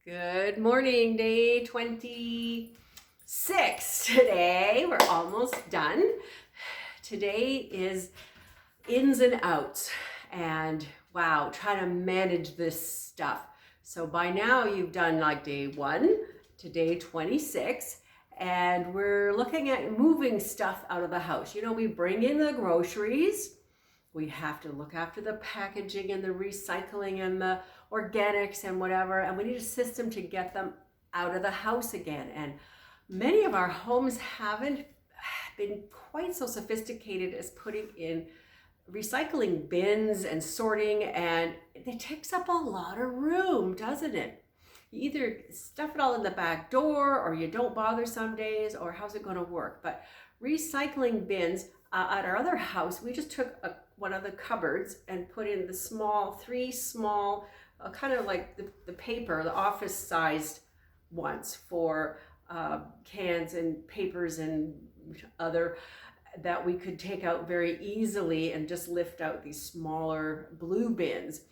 Good morning, day 26 today. We're almost done. Today is ins and outs and wow, trying to manage this stuff. So by now you've done like day 1 to day 26 and we're looking at moving stuff out of the house. You know, we bring in the groceries. We have to look after the packaging and the recycling and the organics and whatever, and we need a system to get them out of the house again. And many of our homes haven't been quite so sophisticated as putting in recycling bins and sorting, and it takes up a lot of room, doesn't it? You either stuff it all in the back door or you don't bother some days, or how's it going to work? But recycling bins at our other house, we just took one of the cupboards and put in the three small, kind of like the paper, the office sized ones for cans and papers and other that we could take out very easily and just lift out these smaller blue bins.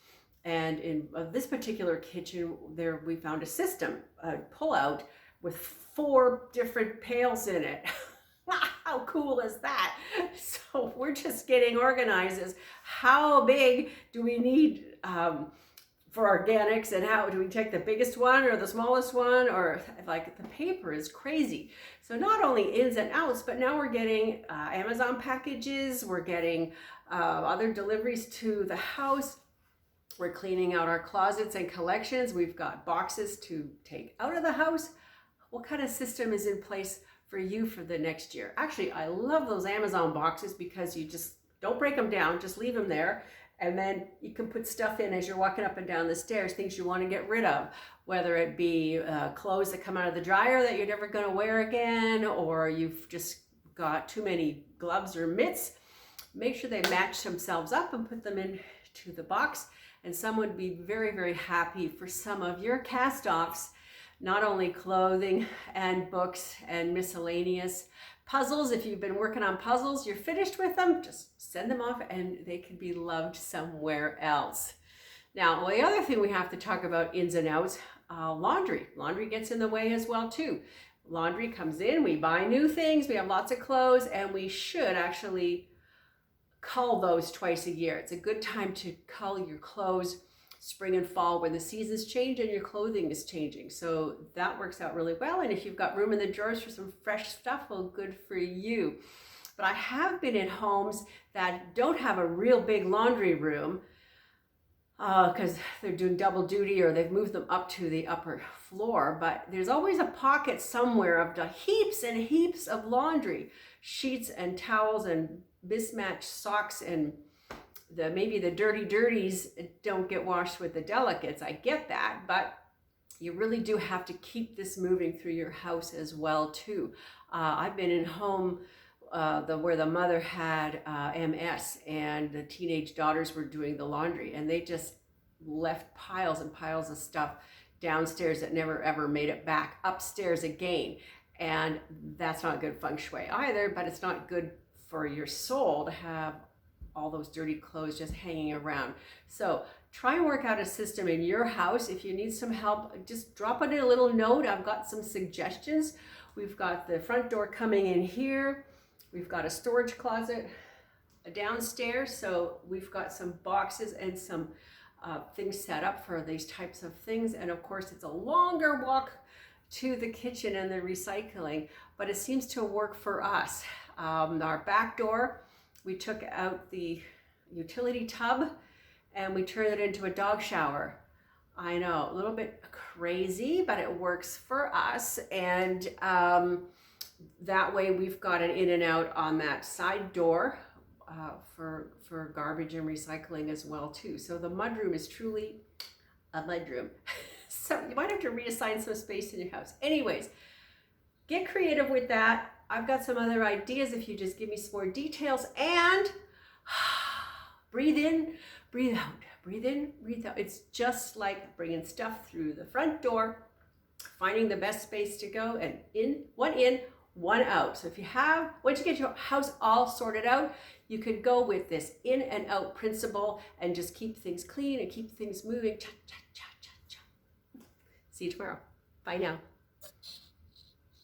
And in this particular kitchen there, we found a system, a pull out with 4 different pails in it. How cool is that? So we're just getting organized as how big do we need for organics, and how do we take the biggest one or the smallest one, or like the paper is crazy. So not only ins and outs, but now we're getting Amazon packages, we're getting other deliveries to the house. We're cleaning out our closets and collections. We've got boxes to take out of the house. What kind of system is in place for you for the next year? Actually, I love those Amazon boxes because you just don't break them down, just leave them there. And then you can put stuff in as you're walking up and down the stairs, things you want to get rid of, whether it be clothes that come out of the dryer that you're never going to wear again, or you've just got too many gloves or mitts. Make sure they match themselves up and put them into the box. And someone would be very, very happy for some of your cast-offs. Not only clothing and books and miscellaneous puzzles. If you've been working on puzzles, you're finished with them, just send them off and they can be loved somewhere else. Now, the other thing we have to talk about, ins and outs, laundry. Laundry gets in the way as well too. Laundry comes in, we buy new things, we have lots of clothes, and we should actually cull those twice a year. It's a good time to cull your clothes spring and fall when the seasons change and your clothing is changing. So that works out really well. And if you've got room in the drawers for some fresh stuff, well, good for you. But I have been in homes that don't have a real big laundry room because they're doing double duty or they've moved them up to the upper floor. But there's always a pocket somewhere of the heaps and heaps of laundry, sheets and towels and mismatched socks, and maybe the dirties don't get washed with the delicates. I get that, but you really do have to keep this moving through your house as well too. I've been in home where the mother had MS and the teenage daughters were doing the laundry, and they just left piles and piles of stuff downstairs that never ever made it back upstairs again. And that's not good feng shui either, but it's not good for your soul to have all those dirty clothes just hanging around. So try and work out a system in your house. If you need some help, just drop it in a little note. I've got some suggestions. We've got the front door coming in here. We've got a storage closet downstairs. So we've got some boxes and some things set up for these types of things. And of course, it's a longer walk to the kitchen and the recycling, but it seems to work for us. Our back door, we took out the utility tub and we turned it into a dog shower. I know, a little bit crazy, but it works for us. And that way we've got an in and out on that side door for garbage and recycling as well too. So the mudroom is truly a mudroom. So you might have to reassign some space in your house. Anyways, get creative with that. I've got some other ideas if you just give me some more details. And breathe in, breathe out, breathe in, breathe out. It's just like bringing stuff through the front door, finding the best space to go, and in, one out. So if you have, once you get your house all sorted out, you could go with this in and out principle and just keep things clean and keep things moving. Cha, cha, cha, cha, cha. See you tomorrow. Bye now.